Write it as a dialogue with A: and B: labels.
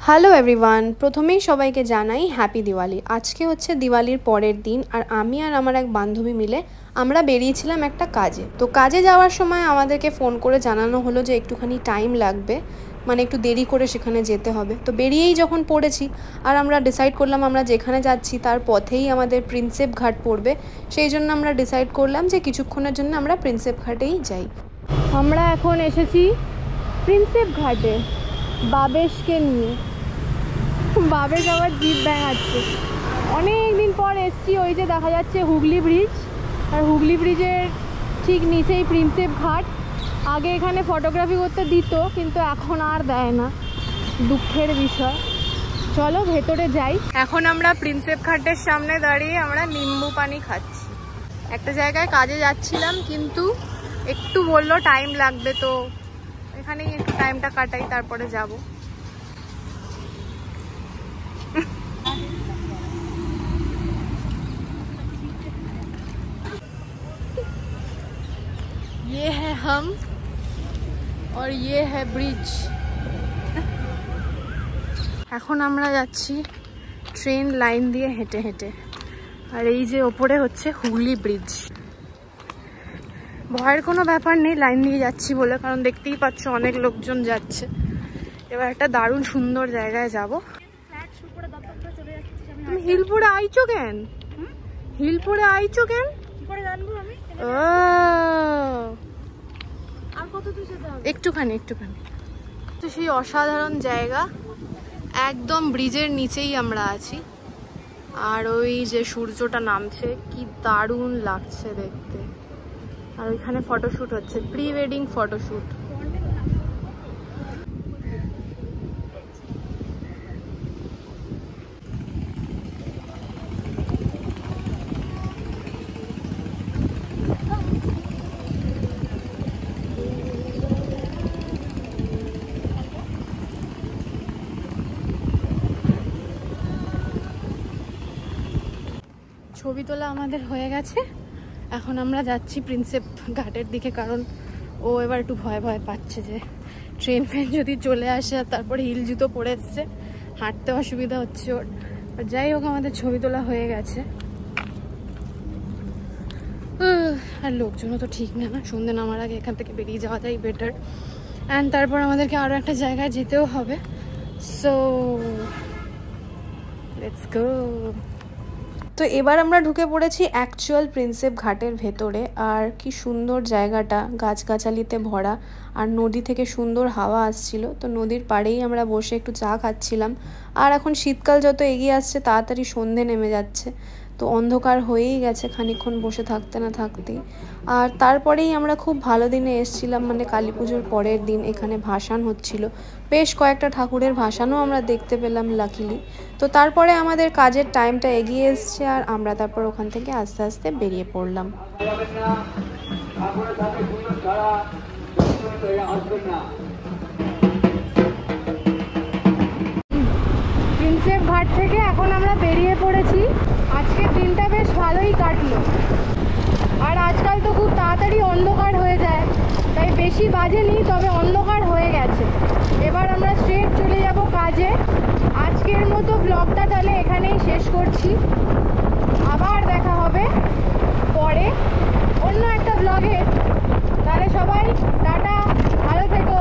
A: Hello everyone, প্রথমেই সবাইকে জানাই হ্যাপি দিওয়ালি। আজকে হচ্ছে দিওয়ালির পরের দিন, আর আমি আর আমার এক বান্ধবী মিলে আমরা বেরিয়েছিলাম একটা কাজে। তো কাজে যাওয়ার সময় আমাদেরকে ফোন করে জানানো হলো যে একটুখানি টাইম লাগবে, মানে একটু দেরি করে সেখানে যেতে হবে। তো বেরিয়েই যখন পড়েছি আর আমরা ডিসাইড করলাম আমরা যেখানে যাচ্ছি তার পথেই আমাদের প্রিন্সেপ ঘাট পড়বে, সেই জন্য আমরা ডিসাইড করলাম যে কিছুক্ষণের জন্য আমরা প্রিন্সেপ ঘাটেই যাই। আমরা এখন এসেছি প্রিন্সেপ ঘাটে বাবেশকে নিয়ে। বাবেশ আবার জিপ ব্যাঙাচ্ছে। অনেক দিন পর এসছি। ওই যে দেখা যাচ্ছে হুগলি ব্রিজ, আর হুগলি ব্রিজের ঠিক নিচেই প্রিন্সেপ ঘাট। আগে এখানে ফটোগ্রাফি করতে দিত, কিন্তু এখন আর দেয় না, দুঃখের বিষয়। চলো ভেতরে যাই। এখন আমরা প্রিন্সেপ ঘাটের সামনে দাঁড়িয়ে আমরা নিম্বু পানি খাচ্ছি। একটা জায়গায় কাজে যাচ্ছিলাম, কিন্তু একটু বললো টাইম লাগবে, তো এখানেই একটু টাইমটা কাটাই, তারপরে যাব। ये है हम और ये है ब्रिज। এখন আমরা যাচ্ছি ট্রেন লাইন দিয়ে হেঁটে হেঁটে, আর এই যে ওপরে হচ্ছে হুগলি ব্রিজ। ভয়ের কোনো ব্যাপার নেই লাইন দিয়ে যাচ্ছি বলে, কারণ দেখতেই পাচ্ছ অনেক লোকজন যাচ্ছে। এবার একটা দারুণ সুন্দর জায়গায় যাব। তুমি হিলপুরে আইছো কেন? হিলপুরে আইছো কেন? একটুখানি তো সেই অসাধারণ জায়গা, একদম ব্রিজের নিচেই আমরা আছি। আর ওই যে সূর্যটা নামছে, কি দারুণ লাগছে দেখতে। আর ওইখানে ফটোশুট হচ্ছে, প্রি ওয়েডিং ফটোশুট। ছবি তোলা আমাদের হয়ে গেছে। এখন আমরা যাচ্ছি প্রিন্সেপ ঘাটের দিকে, কারণ ও এবার একটু ভয় ভয় পাচ্ছে যে ট্রেন ফ্রেন যদি চলে আসে। আর তারপরে হিল জুতো পরে এসছে, হাঁটতে অসুবিধা হচ্ছে ওর। আর যাই হোক, আমাদের ছবি তোলা হয়ে গেছে। আর লোকজনও তো ঠিক না, সন্ধ্যে নামার আগে এখান থেকে বেরিয়ে যাওয়াটাই বেটার। অ্যান্ড তারপর আমাদেরকে আরও একটা জায়গায় যেতেও হবে। So let's go. তো এবার আমরা ঢুকে পড়েছি অ্যাকচুয়াল প্রিন্সেপ ঘাটের ভেতরে। আর কি সুন্দর জায়গাটা, গাছগাছালিতে ভরা, আর নদী থেকে সুন্দর হাওয়া আসছিল। তো নদীর পাড়েই আমরা বসে একটু চা খাচ্ছিলাম। আর এখন শীতকাল যত এগিয়ে আসছে তাড়াতাড়ি সন্ধে নেমে যাচ্ছে, তো অন্ধকার হয়েই গেছে খানিকক্ষণ বসে থাকতে না থাকতেই। আর তারপরেই আমরা খুব ভালো দিনে এসেছিলাম, মানে কালী পুজোর পরের দিন এখানে ভাসান হচ্ছিল। বেশ কয়েকটা ঠাকুরের ভাসানও আমরা দেখতে পেলাম লাকিলি। তো তারপরে আমাদের কাজের টাইমটা এগিয়ে এসছে, আর আমরা তারপর ওখান থেকে আস্তে আস্তে বেরিয়ে পড়লাম। প্রিন্সেপ ঘাট থেকে এখন আমরা বেরিয়ে পড়েছি। আজকের দিনটা বেশ ভালোই কাটলো। আর আজকাল তো খুব তাড়াতাড়ি অন্ধকার হয়ে যায়, তাই বেশি বাজেনি, তবে অন্ধকার হয়ে গেছে। এবার আমরা স্ট্রেট চলে যাব কাজে। আজকের মতো ব্লগটা তাহলে এখানেই শেষ করছি। আবার দেখা হবে পরে অন্য একটা ব্লগে। তাহলে সবাই টাটা, ভালো থেকো।